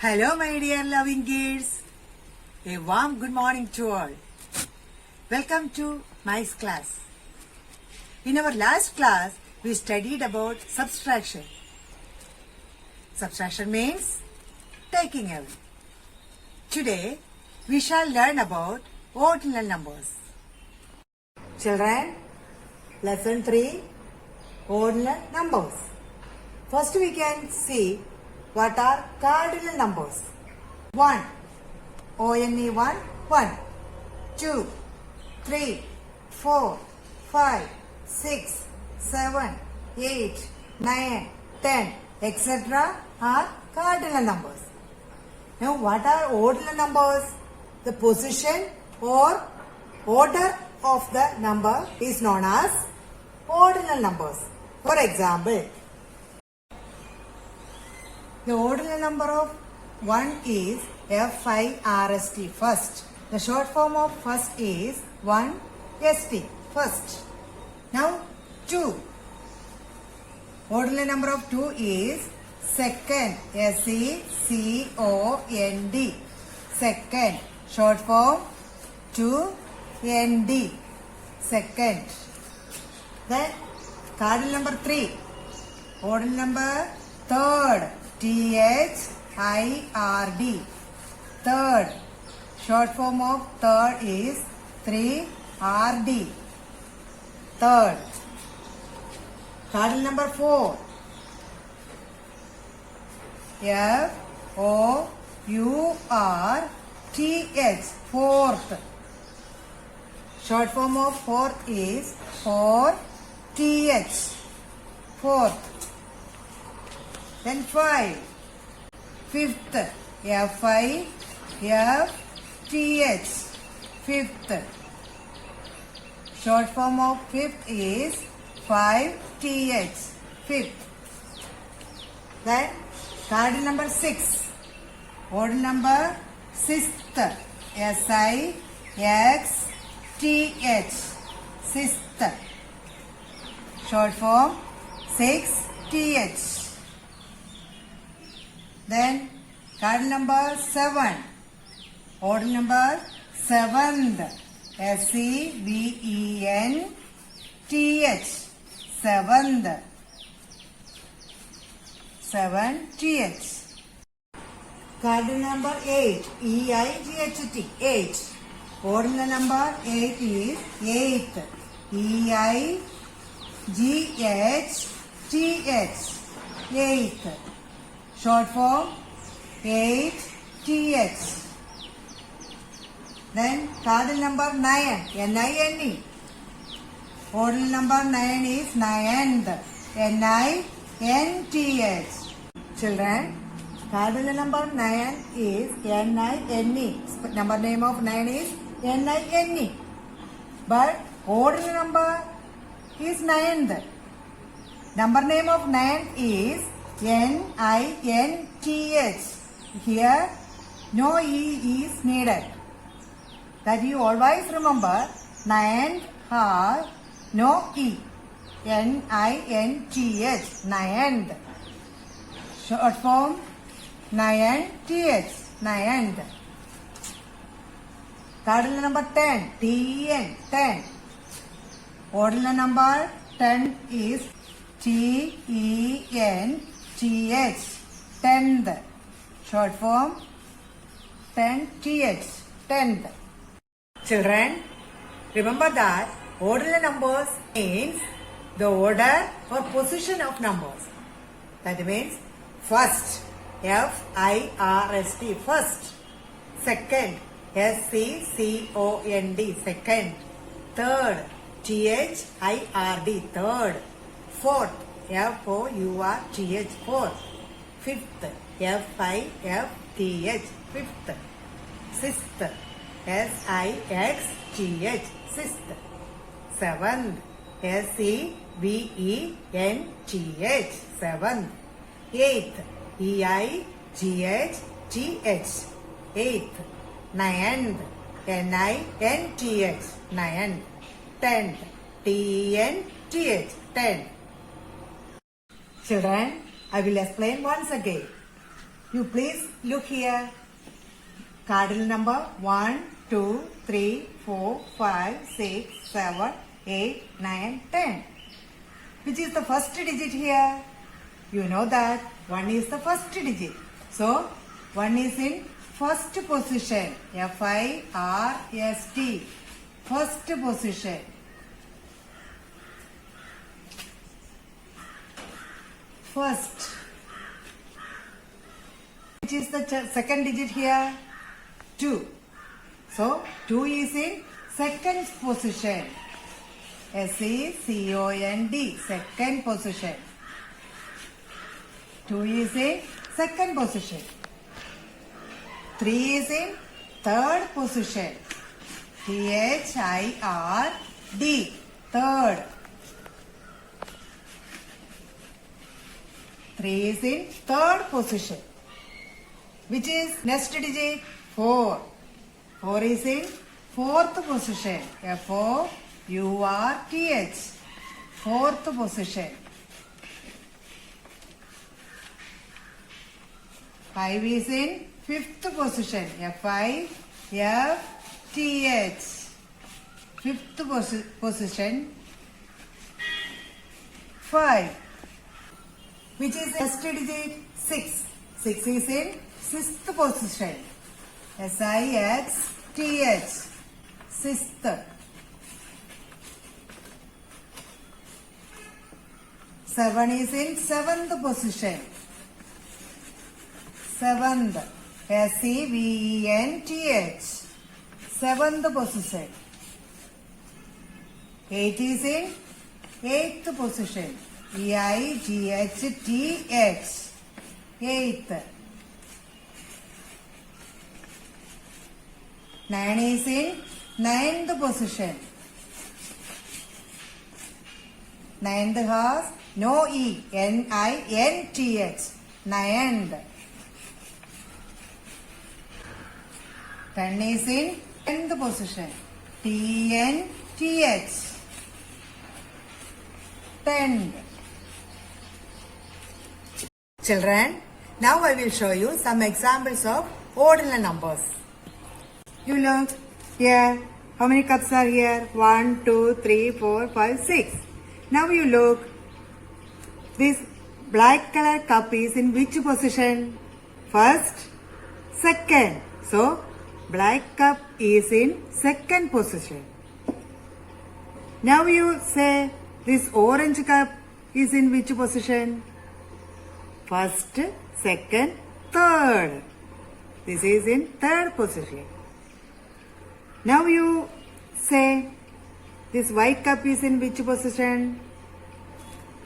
Hello, my dear loving kids. A warm good morning to all. Welcome to my class. In our last class, we studied about subtraction. Subtraction means taking away. Today, we shall learn about ordinal numbers. Children, lesson 3, ordinal numbers. First, we can see what are cardinal numbers. 1, O-N-E 1, 1, 2, 3, 4, 5, 6, 7, 8, 9, 10, etc. are cardinal numbers. Now, what are ordinal numbers? The position or order of the number is known as ordinal numbers. For example, the ordinal number of 1 is F-I-R-S-T, first. The short form of first is 1-ST, first. Now 2. Ordinal number of 2 is second, S-E-C-O-N-D, second. Short form 2-N-D, second. Then cardinal number 3. Ordinal number third, T-H-I-R-D, third. Short form of third is 3-R-D, third. Cardinal number 4, F-O-U-R-T-H, fourth. Short form of fourth is 4-T-H, fourth. Then 5, fifth, F-I-F-T-H, fifth. Short form of fifth is 5-T-H, fifth. Then cardinal number 6, ordinal number sixth, S-I-X-T-H, sixth. Short form 6-T-H. Then cardinal number 7, ordinal number seventh, S-E-V-E-N-T-H, seventh, 7-T-H. Cardinal number 8, E-I-G-H-T, 8. Ordinal number 8 is 8th, E-I-G-H-T-H, 8th. Short form 8-T-H. Then cardinal number 9, N-I-N-E. Ordinal number 9 is 9th, N-I-N-T-H. Children, cardinal number 9 is N-I-N-E. Number name of 9 is N-I-N-E. But ordinal number is 9th. Number name of 9 is N-I-N-T-H. Here, no E is needed. That you always remember, 9th has no E. N-I-N-T-H, 9th. Short form, 9-T-H, 9th. Cardinal number 10, T-E-N, 10. Ordinal number 10 is T-E-N-T-H, 10th. Short form 10-T-H, 10th. Children, remember that ordinal numbers means the order or position of numbers. That means first, F-I-R-S-T, first. Second, S-E-C-O-N-D, second. Third, T-H-I-R-D, third. Fourth, F-O-U-R-T-H, fourth. Fifth, F-I-F-T-H, fifth. Sixth, S-I-X-T-H, sixth. Seventh, S-E-V-E-N-T-H, seventh. Eighth, E-I-G-H-T-H, eighth. Ninth, N-I-N-T-H, ninth. Tenth, T-E-N-T-H, tenth. Children, I will explain once again. You please look here. Cardinal number 1, 2, 3, 4, 5, 6, 7, 8, 9, 10. Which is the first digit here? You know that 1 is the first digit. So 1 is in first position. F-I-R-S-T. First position. First. Which is the second digit here? 2. So 2 is in second position. S-E-C-O-N-D. Second position. 2 is in second position. 3 is in third position. T-H-I-R-D. Third. 3 is in third position. Which is next digit? 4. 4 is in fourth position. F-O-U-R-T-H. Fourth position. 5 is in fifth position. F-I-F-T-H. Fifth position. 5. Which is next digit? 6. 6 is in sixth position. S-I-X-T-H. Sixth. 7 is in seventh position. Seventh. S-E-V-E-N-T-H. Seventh position. 8 is in eighth position. E-I-G-H-T-H. Eighth. 9 is in ninth position. Ninth has no E. N-I-N-T-H. Ninth. 10 is in 10th position. T-N-T-H. 10th. Children, now I will show you some examples of ordinal numbers. You look here. How many cups are here? 1, 2, 3, 4, 5, 6. Now you look. This black color cup is in which position? First, second. So, black cup is in second position. Now you say this orange cup is in which position? First, second, third. This is in third position. Now you say this white cup is in which position?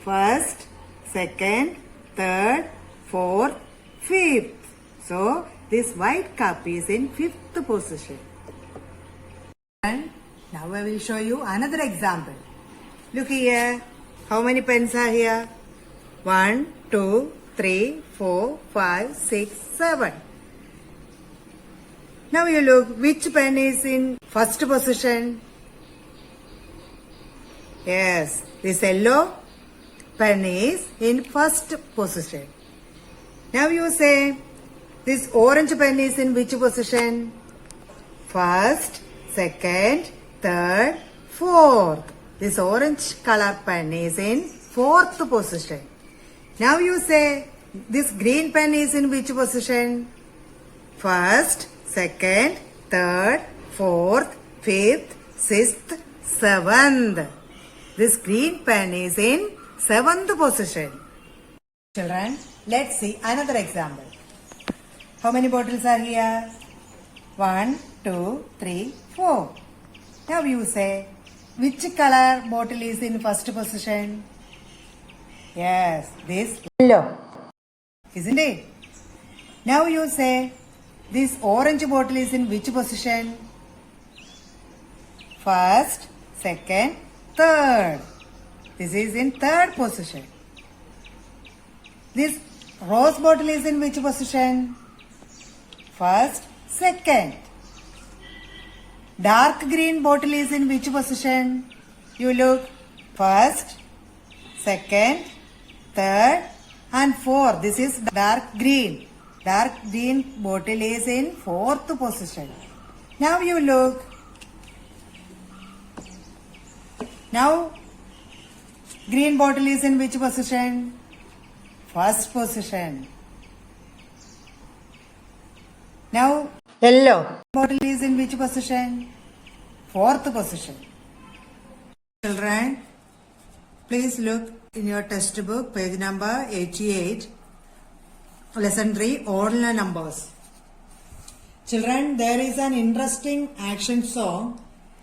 First, second, third, fourth, fifth. So, this white cup is in fifth position. And now I will show you another example. Look here. How many pens are here? 1, 2, 3, 4, 5, 6, 7. Now you look, which pen is in first position? Yes, this yellow pen is in first position. Now you say, this orange pen is in which position? First, second, third, fourth. This orange color pen is in fourth position. Now you say, this green pen is in which position? First, second, third, fourth, fifth, sixth, seventh. This green pen is in seventh position. Children, let's see another example. How many bottles are here? 1, 2, 3, 4. Now you say, which color bottle is in first position? Yes, this yellow. Isn't it? Now you say, this orange bottle is in which position? First, second, third. This is in third position. This rose bottle is in which position? First, second. Dark green bottle is in which position? You look. First, second, third and fourth. This is dark green. Dark green bottle is in 4th position. Now you look. Now green bottle is in which position? 1st position. Now yellow bottle is in which position? 4th position. Children, please look in your textbook, page number 88, lesson 3, ordinal numbers. Children, there is an interesting action song.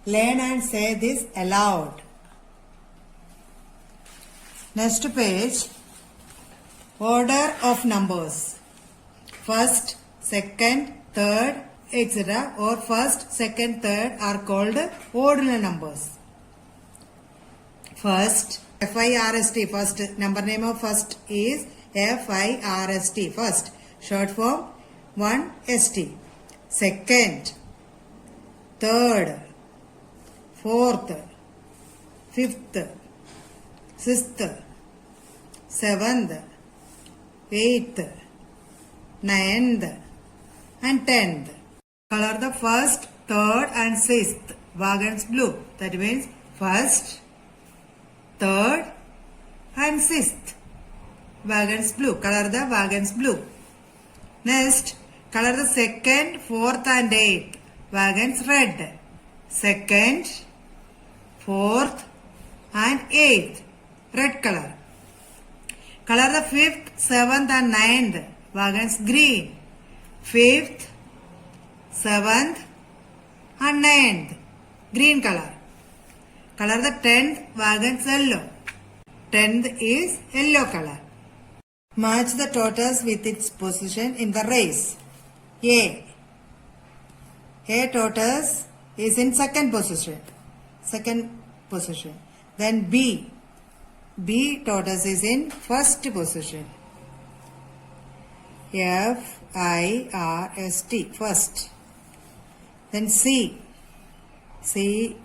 Learn and say this aloud. Next page, order of numbers. First, second, third, etc. or first, second, third are called ordinal numbers. First, FIRST, first, number name of first is FIRST, first, short form 1ST. Second, third, fourth, fifth, sixth, seventh, eighth, ninth, and 10th. Color the first, third, and sixth wagons blue. That means first, third, and sixth wagons blue. Color the wagons blue. Next, color the second, fourth, and eighth wagons red. Second, fourth, and eighth red color. Color the fifth, seventh, and ninth wagons green. Fifth, seventh, and ninth green color. Color the 10th wagons yellow. 10th is yellow color. Match the tortoise with its position in the race. A tortoise is in second position. Then B tortoise is in first position. FIRST, first. Then C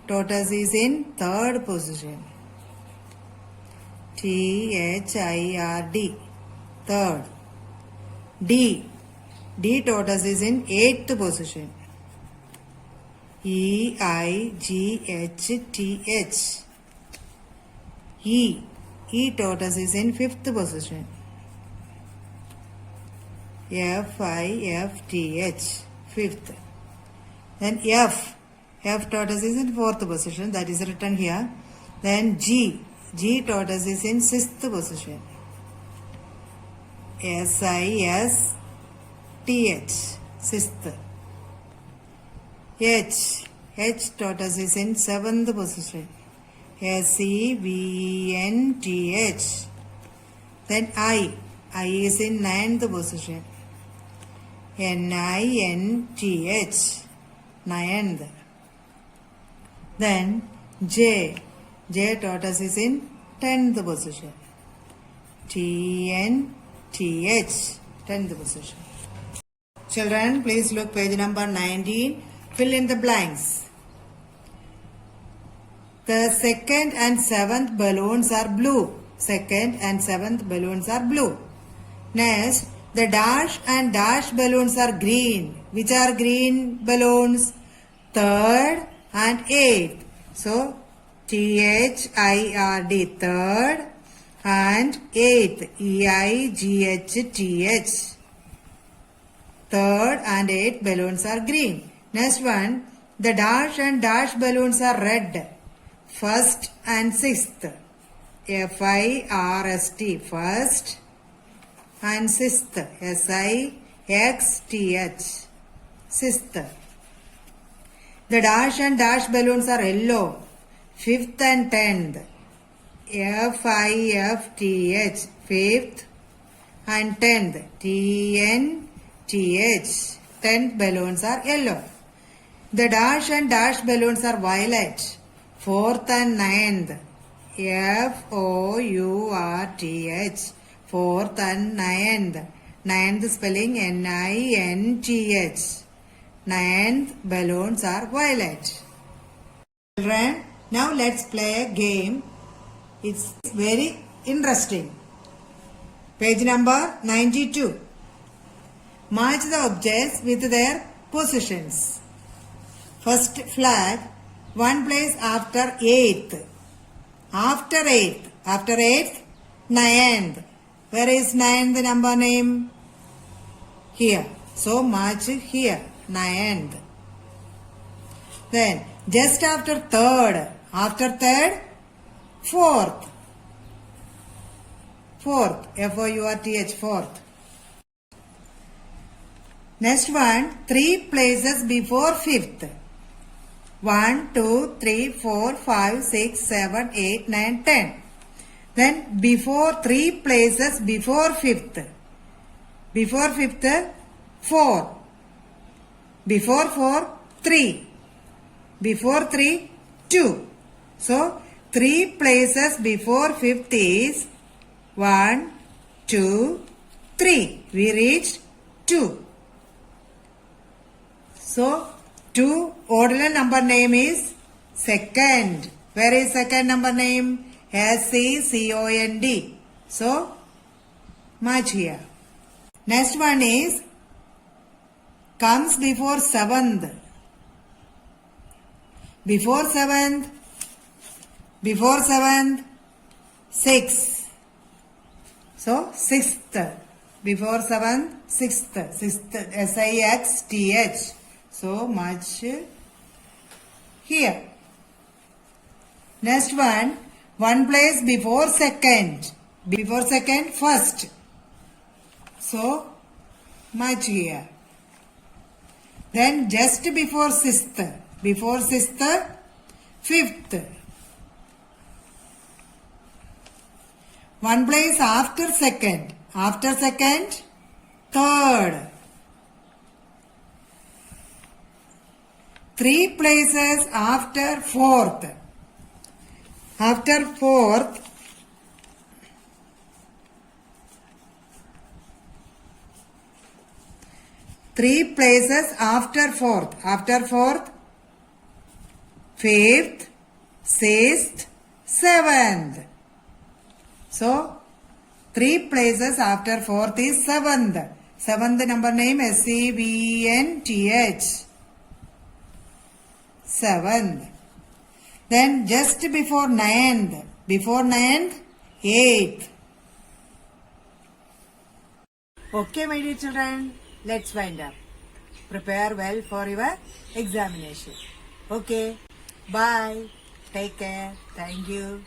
tortoise is in third position. THIRD, third. D tortoise is in 8th position. EIGHTH. E tortoise is in 5th position. FIFTH, fifth. Then F tortoise is in 4th position, that is written here. Then G tortoise is in 6th position. SISTH, sixth. H tortoise is in 7th position. SEVENTH. Then I is in 9th position. NINTH, ninth. Then J tortoise is in 10th position. TNTH, 10th position. Children, please look page number 19. Fill in the blanks. The second and 7th balloons are blue. Second and 7th balloons are blue. Next, the dash and dash balloons are green. Which are green balloons? Third and 8th. So, THIRD, third, and 8th, EIGHTH. Third and 8th balloons are green. Next one, the dash and dash balloons are red. First and 6th. FIRST, first, and 6th. SIXTH, sixth. The dash and dash balloons are yellow. 5th and 10th. FIFTH, fifth, and 10th. TNTH, 10th balloons are yellow. The dash and dash balloons are violet. 4th and 9th. FOURTH, 4th and 9th. 9th spelling NINTH. 9th balloons are violet. Children, now let's play a game. It's very interesting. Page number 92. Match the objects with their positions. First flag, one place after eighth. After eighth. After eighth, ninth. Where is ninth number name? Here. So match here. Ninth. Then just after third. After third, fourth. Fourth. F-O-U-R-T-H. Fourth. Next one, three places before fifth. 1, 2, 3, 4, 5, 6, 7, 8, 9, 10. Then before three places before fifth. Before fifth, 4. Before 4, 3. Before 3, 2. So, three places before fifth is 1, 2, 3. We reached 2. So, 2 ordinal number name is second. Where is second number name? S-E-C-O-N-D. So, match here. Next one is comes before seventh. Before seventh, 6. So, sixth. Before seventh, sixth. Sixth, S-I-X-T-H. So, match here. Next one place before second. Before second, first. So, match here. Then just before sixth. Before sixth, fifth. One place after second. After second, third. Three places after fourth. After fourth, three places after fourth. After fourth, fifth, sixth, seventh. So, three places after fourth is seventh. Seventh number name S-E-V-E-N-T-H. Seventh. Then just before ninth. Before ninth, eighth. Okay, my dear children, let's wind up. Prepare well for your examination. Okay, bye. Take care. Thank you.